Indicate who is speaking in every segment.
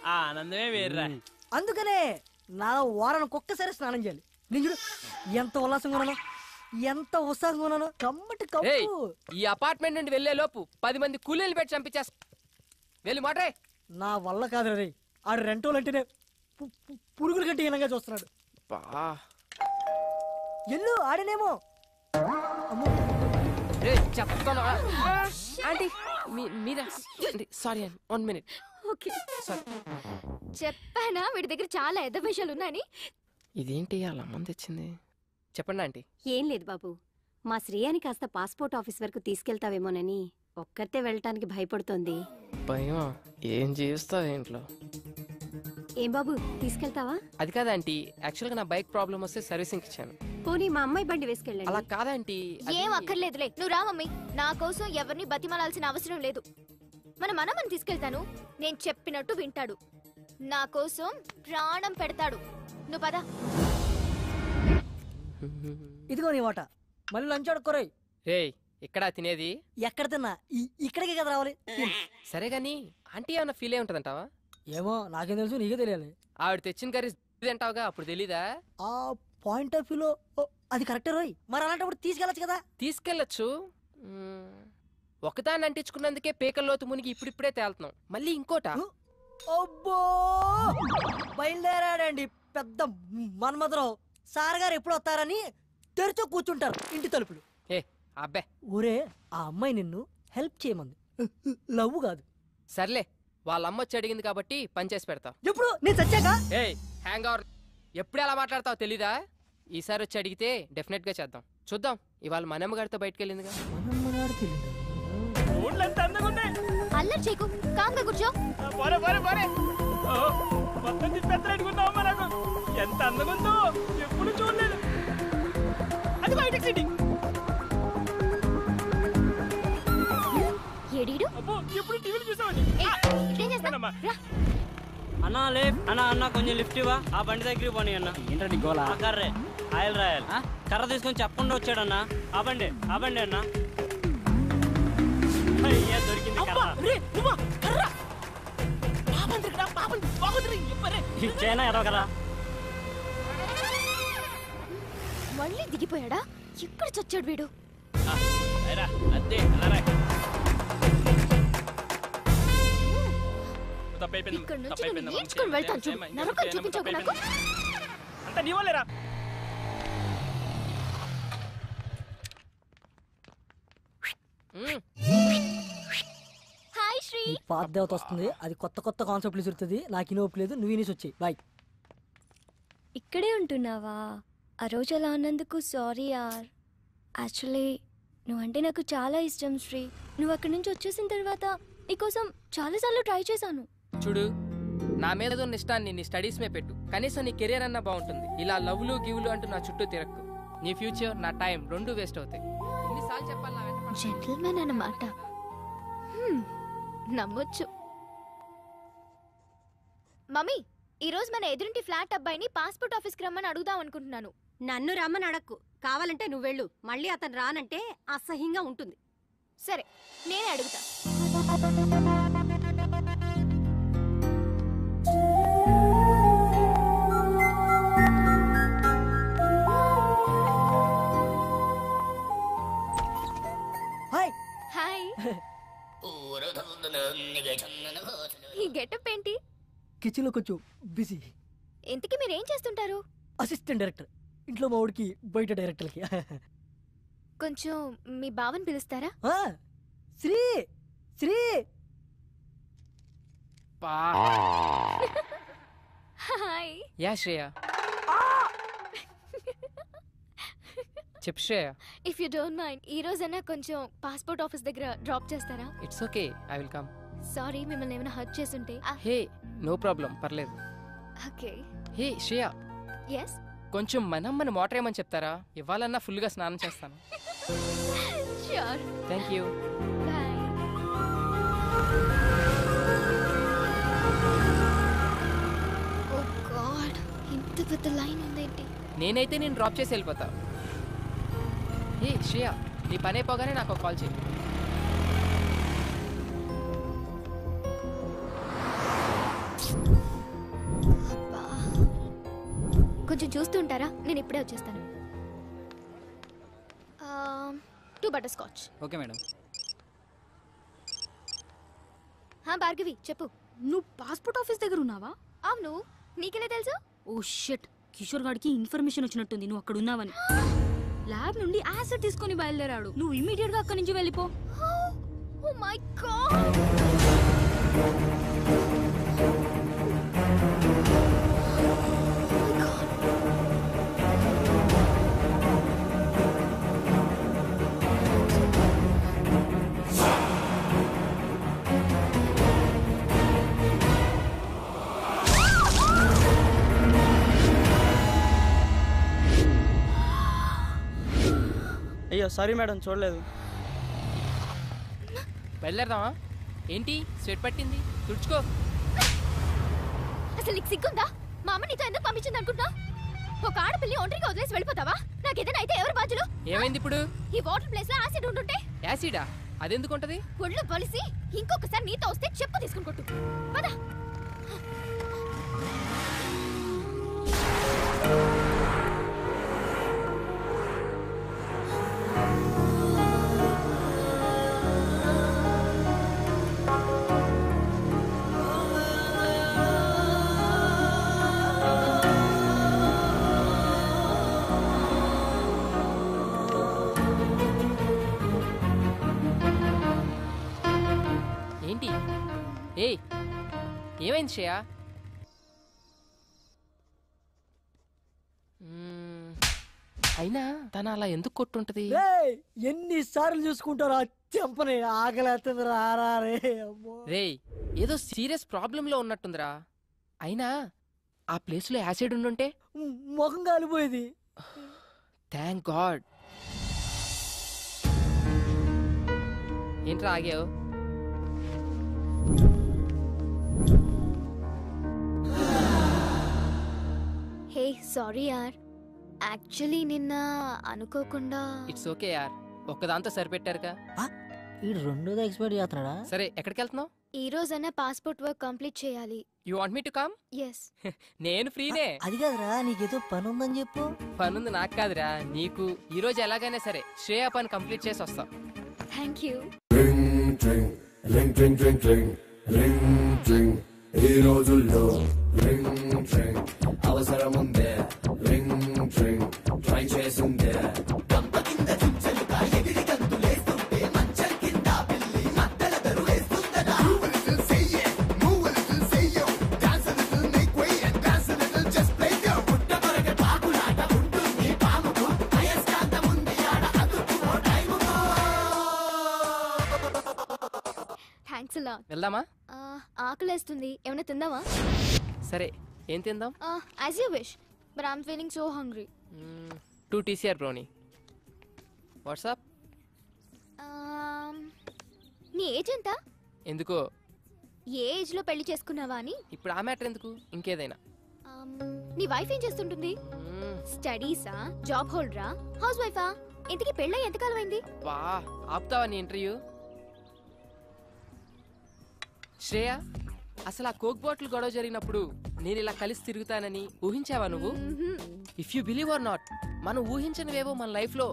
Speaker 1: ఆ ఆనందమే వేర్రా.
Speaker 2: అందుకనే నా వారానికి ఒక్కసారి స్నానం చేయాలి. నేను చూడు ఎంత ఉల్లాసంగా ఉన్నాను, ఎంత ఉత్సాహంగా ఉన్నాను. కమ్మటి కప్పు.
Speaker 3: ఈ అపార్ట్మెంట్ నుండి వెళ్లే లోపు 10 మంది కూలీలు పెట్టి చంపించేస్తా. వెళ్ళి మాట్రే.
Speaker 2: నా వల్ల కాదు రే. ఆడు రెంటోలు అంటేనే పురుగుల కంటే హీనంగా చూస్తున్నాడు. ఎల్లు ఆడనేమో.
Speaker 3: చెప్తాను ఆంటీ మీరా. సారీ అండి 1 minute.
Speaker 4: చెప్పానా వీడి దగ్గర చాలా ఎద్ద విషయాలు ఉన్నాయని.
Speaker 3: ఇదేంటి అలా మంది తెచ్చింది? చెప్పండి ఆంటీ.
Speaker 5: ఏం లేదు బాబు, మా శ్రేయాని కాస్త పాస్పోర్ట్ ఆఫీస్ వరకు తీసుకెళ్తావేమోనని ఒక్కరితే వెళ్ళటానికి భయపడుతోంది.
Speaker 3: భయమా? ఏం చేస్తావు ఇంట్లో?
Speaker 5: ఏం బాబు తీసుకెళ్తావా?
Speaker 3: అది కాదంటీ, యాక్చువల్గా నా బైక్ ప్రాబ్లం వస్తే సర్వీసింగ్ ఇచ్చాను.
Speaker 5: పోనీ మా అమ్మాయి బండి వేసుకెళ్ళండి.
Speaker 3: అలా కాదంటీ.
Speaker 4: ఏం అక్కర్లేదులే, నువ్వు రా మమ్మీ. నా కోసం ఎవరిని బతిమాలాల్సిన అవసరం లేదు. మన మనమని తీసుకెళ్తాను, నేను చెప్పినట్టు వింటాడు, నా కోసం ప్రాణం పెడతాడు. నువ్వు పద.
Speaker 2: ఇదిగో నీ వాట. మళ్ళీ లంచ్ అడుక్కోరాయి.
Speaker 3: రే ఇక్కడ తినేది?
Speaker 2: ఎక్కడ తిన్నా ఇక్కడికే కదా రావాలి.
Speaker 3: సరే గాని ఆంటీ ఏమన్నా ఫీల్ అయి ఉంటదంటావా?
Speaker 2: ఏమో నాకేం తెలుసు, నీకే తెలియాలి.
Speaker 3: ఆవిడ తెచ్చిన కర్రీ తింటావుగా, అప్పుడు తెలీదా?
Speaker 2: ఆ పాయింట్ ఆఫ్ వ్యూలో అది కరెక్టే రోయ్. మరి అలాంటప్పుడు తీసుకెళ్ళచ్చు కదా.
Speaker 3: తీసుకెళ్ళచ్చు. ఒకదాన్ని అంటించుకున్నందుకే పేకల్లోతు మునిగి ఇప్పుడిప్పుడే తేలుతున్నాం, మళ్ళీ ఇంకోట.
Speaker 2: అబ్బో బయలుదేరాడండి పెద్ద మన్మధరావు. సార్ గారు ఎప్పుడు వస్తారని తెరిచో కూర్చుంటారు ఇంటి తలుపులు.
Speaker 3: ఏ అబ్బే
Speaker 2: ఊరే ఆ అమ్మాయి నిన్ను హెల్ప్ చేయమంది, లవ్ కాదు.
Speaker 3: సర్లే, వాళ్ళ అమ్మ వచ్చి అడిగింది కాబట్టి పని చేసి పెడతా.
Speaker 2: ఎప్పుడు నేను చచ్చాక?
Speaker 3: ఏ హ్యాంగ్ అవర్, ఎప్పుడు ఎలా మాట్లాడతావు తెలీదా? ఈసారి వచ్చి అడిగితే డెఫినెట్ గా చేద్దాం. చూద్దాం. ఇవాళ మనమ్మ గారితో బయటకు వెళ్ళిందిగా.
Speaker 4: అల్లరి చేయకు, కాంగా కూర్చో.
Speaker 1: ఎంత అందంగా ఉందో ఎప్పుడు చూడలేదు. అది బయటకు సిటీ.
Speaker 4: ఏడీడు
Speaker 1: ఎప్పుడు టీవీలు చూసామని.
Speaker 6: అన్నా లే అన్నా, అన్న కొంచెం లిఫ్ట్ ఇవ్వా. ఆ బండి దగ్గరికి పోనీ అన్న.
Speaker 1: ఏంటండి గోలా?
Speaker 6: కర్రే ఆయిల్ రాయాలి. కర్ర తీసుకొని చెప్పకుండా వచ్చాడన్నా. ఆ బండి అన్న. దొరికింది ఇచ్చేనా ఎరవ కదా.
Speaker 4: మళ్ళీ దిగిపోయాడా? ఎక్కడ చచ్చాడు వీడు? ఇక్కడ నుంచి నేను నేర్చుకుని వెళ్తాను చూడు. నరకం చూపించకు నాకు.
Speaker 1: అంత నీ వాళ్ళేరా.
Speaker 4: హాయ్ శ్రీ.
Speaker 2: పాత దేవత వస్తుంది, అది కొత్త కొత్త కాన్సెప్ట్లు చూస్తుంది. నాకు ఇనోపు లేదు, నువ్వు ఇనేసి వచ్చాయి. బాయ్.
Speaker 7: ఇక్కడే ఉంటున్నావా? ఆ రోజు అలా అన్నందుకు సారీ యార్. యాక్చువల్లీ నువ్వంటే నాకు చాలా ఇష్టం శ్రీ. నువ్వు అక్కడి నుంచి వచ్చేసిన తర్వాత నీకోసం చాలాసార్లు ట్రై చేశాను.
Speaker 3: చూడు, నా మీద ఉన్న ఇష్టాన్ని నీ స్టడీస్ మీద పెట్టు. కనీసం నీ కెరీర్ అన్నా బాగుంటుంది. ఇలా లవ్లు గివ్లు అంటూ నా చుట్టూ తిరక్కు. నీ ఫ్యూచర్, నా టైం రెండు వేస్ట్ అవుతాయి. ఎన్నిసార్లు చెప్పాలి?
Speaker 4: జెంటిల్మెన్ అన్నమాట. నమ్మొచ్చు. మమ్మీ, ఈ రోజు మన ఎదురింటి ఫ్లాట్ అబ్బాయిని పాస్పోర్ట్ ఆఫీస్కి రమ్మని అడుగుదాం అనుకుంటున్నాను.
Speaker 5: నన్ను రమ్మని అడక్కు, కావాలంటే నువ్వు వెళ్ళు. మళ్ళీ అతను రానంటే అసహ్యంగా ఉంటుంది.
Speaker 4: సరే, నేనే అడుగుతా.
Speaker 2: హాయ్.
Speaker 4: హాయ్. ఈ గెటప్ ఏంటి?
Speaker 2: కిచెన్ లో కొంచెం బిజీ.
Speaker 4: ఇంతకీ మీరేం చేస్తుంటారు?
Speaker 2: Assistant director. ఇంట్లో మా వాడికి, బయట డైరెక్టర్కి.
Speaker 4: కొంచెం మీ బావని పిలుస్తారా?
Speaker 2: శ్రీ శ్రీ.
Speaker 4: హాయ్.
Speaker 3: యా శ్రేయ. చెప్పు Shreya.
Speaker 4: If you don't mind, ఈ రోజైనా కొంచెం పాస్పోర్ట్ ఆఫీస్ దగ్గర డ్రాప్ చేస్తారా?
Speaker 3: It's okay, I will come.
Speaker 4: Sorry, మిమ్మల్ని ఏమైనా హర్ట్ చేసుంటే.
Speaker 3: హే నో ప్రాబ్లం, పర్లేదు.
Speaker 4: ఓకే.
Speaker 3: హే శ్రేయ,
Speaker 4: ఎస్.
Speaker 3: కొంచెం మన మోటర్ ఏమని చెప్తారా? ఇవ్వాలన్నా ఫుల్గా స్నానం చేస్తాను.
Speaker 4: Sure.
Speaker 3: Thank you.
Speaker 4: Bye. Oh god, ఇంత పెద్ద లైన్ ఉందేంటి?
Speaker 3: నేనైతే నేను డ్రాప్ చేసి వెళ్ళిపోతా. హే శ్రేయ, నీ పని అయిపోగానే నాకు కాల్ చేయి.
Speaker 4: అబ్బా. కొంచెం చూస్తూ ఉంటారా, నేను ఇప్పుడే వచ్చేస్తాను. 2 butter scotch.
Speaker 6: Okay madam.
Speaker 4: Bhargavi చెప్పు.
Speaker 8: నువ్వు పాస్పోర్ట్ ఆఫీస్ దగ్గర ఉన్నావా?
Speaker 4: అవును, నీకెలా తెలుసు?
Speaker 8: ఓ షిట్, కిషోర్ గాడికి ఇన్ఫర్మేషన్ వచ్చినట్టుంది నువ్వు అక్కడ ఉన్నావని. ల్యాబ్ నుండి యాసిడ్ తీసుకొని బయలుదేరాడు. నువ్వు ఇమ్మీడియట్ గా అక్కడి నుంచి వెళ్ళిపో.
Speaker 4: Oh my god.
Speaker 6: అయ్యో సారీ మేడం, చూడలేదు.
Speaker 3: బయలుదేరదామా? ఏంటి స్వెట్ పట్టింది, తుడుచుకో.
Speaker 4: అసలు నీకు సిగ్గుందా? మా అమ్మ నీతో ఎందుకు పంపించింది అనుకుంటా? ఒక ఆడపిల్లి ఒంటరిగా వదిలేసి వెళ్ళిపోతావా? నాకేదైనా అయితే ఎవరు బాధ్యులు?
Speaker 3: ఏమైంది ఇప్పుడు?
Speaker 4: ఈ వాటర్ ప్లేస్ లో యాసిడ్ ఉంటుంటే.
Speaker 3: యాసిడా? అదెందుకు ఉంటది?
Speaker 4: ఒళ్ళు బలిసి ఇంకొకసారి నీతో వస్తే చెప్పు తీసుకుని కొట్టు. పద.
Speaker 3: ఏంటి? ఏయ్, ఏమైంది శ్రేయ? అయినా తను అలా ఎందుకు కొట్టుంటది?
Speaker 2: ఎన్నిసార్లు చూసుకుంటారా చెంపని? ఆకలేస్తుంది రారా రే.
Speaker 3: రేయ్, ఏదో సీరియస్ ప్రాబ్లం లో ఉన్నట్టుందిరా. అయినా ఆ ప్లేస్ లో యాసిడ్ ఉండుంటే
Speaker 2: ముఖం కాలిపోయేది.
Speaker 3: Thank God. ఏంట్రా ఆగావు?
Speaker 4: హే సారీ యార్, యాక్చువల్లీ నిన్న అనుకోకుండా.
Speaker 3: ఇట్స్ ఓకే యార్, ఒక్కదాంతో సరిపెట్టారుగా.
Speaker 2: ఈ రెండోది ఎక్స్పైర్ చేస్తున్నాడా?
Speaker 3: సరే, ఎక్కడికి వెళ్తున్నావు?
Speaker 4: ఈ రోజైనా పాస్పోర్ట్ వర్క్ కంప్లీట్ చేయాలి.
Speaker 3: You want me to come?
Speaker 4: Yes.
Speaker 3: నేను ఫ్రీనే.
Speaker 2: అది కాదురా, నీకేదో పని ఉందని చెప్పు.
Speaker 3: పనుంది నాకు కాదురా, నీకు. ఈ రోజు ఎలాగైనా సరే శ్రేయ పని కంప్లీట్ చేసి వస్తాం.
Speaker 4: Thank you.
Speaker 9: Ring tring tring tring ring tring. ఈ రోజుల్లో రింగ్ ట్రింగ్ అవసరం ఉందే. రింగ్ ట్రింగ్ ట్రై చేసిందే.
Speaker 4: థ్యాంక్స్ అలా.
Speaker 3: వెళ్దామా?
Speaker 4: ఆకలేస్తుంది, ఏమైనా తిందామా?
Speaker 3: సరే, ఏం తిందాం?
Speaker 4: As you wish, but I'm feeling so hungry.
Speaker 3: 2 TCR brownie. What's up?
Speaker 4: నీ ఏజ్ ఎంత?
Speaker 3: ఎందుకో?
Speaker 4: ఏ ఏజ్ లో పెళ్లి చేసుకున్నావా అని.
Speaker 3: ఇప్పుడు ఆ మ్యాటర్ ఎందుకు, ఇంకేదైనా.
Speaker 4: నీ వైఫ్ ఏం చేస్తుంటుంది? స్టడీసా, జాబ్ హోల్డరా, హౌస్ వైఫా? ఇంతకీ పెళ్ళై ఎంతకాలం అయింది?
Speaker 3: వా, ఆపుతావా నీ ఇంటర్వ్యూ? శ్రేయ, అసలు ఆ కోక్ బాటిల్ గొడవ జరిగినప్పుడు నేను ఇలా కలిసి తిరుగుతానని ఊహించావా నువ్వు? If you believe are not, మనం ఊహించనివేవో మన లైఫ్ లో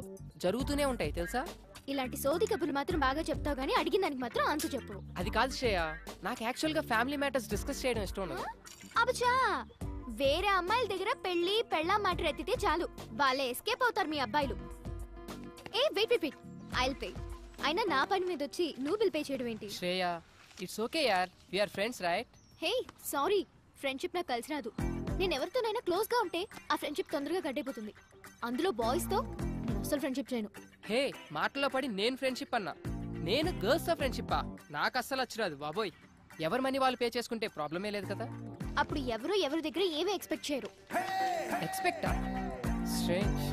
Speaker 3: జరుగుతూనే ఉంటాయి తెలుసా?
Speaker 4: ఇలాంటి సోది కబుర్లు మాత్రం బాగా చెప్తావు గానీ అడిగిన దానికి మాత్రం ఆన్సర్ చెప్పు.
Speaker 3: అది కాదు శ్రేయ, నాకు యాక్చువల్ గా ఫ్యామిలీ మ్యాటర్స్ డిస్కస్ చేయడం ఇష్టం ఉండదు.
Speaker 4: అబ్బా, వేరే అమ్మాయిల దగ్గర పెళ్లి పెళ్ళాం మాట ఎత్తితే చాలు, వాళ్ళే ఎస్కేప్ అవుతారు మీ అబ్బాయిలు. ఏ wait wait wait, I'll pay. అయినా నా పని మీద వచ్చి నువ్వు బిల్ పే చేయడం ఏంటి?
Speaker 3: శ్రేయ, ఇట్స్ ఓకే యార్, we are friends right?
Speaker 4: Hey sorry, friendship నాకు కలిసి రాదు. నేను ఎవరితోనైనా క్లోజ్ గా ఉంటే ఆ ఫ్రెండ్షిప్ తొందరగా గడ్డైపోతుంది. అందులో బాయ్స్ తో నేను అసలు ఫ్రెండ్షిప్ చేయను.
Speaker 3: హే, మాటలో పడి నేను ఫ్రెండ్షిప్ అన్నా, నేను గర్ల్స్ తో ఫ్రెండ్షిప్పా? నాకు అస్సలు వచ్చిరాదు బాబోయ్. ఎవరి మనీ వాళ్ళు పే చేసుకుంటే ప్రాబ్లమే లేదు కదా.
Speaker 4: అప్పుడు ఎవరు ఎవరి దగ్గర ఏమీ ఎక్స్పెక్ట్ చేయరు.
Speaker 3: ఎక్స్పెక్టా? స్ట్రేంజ్.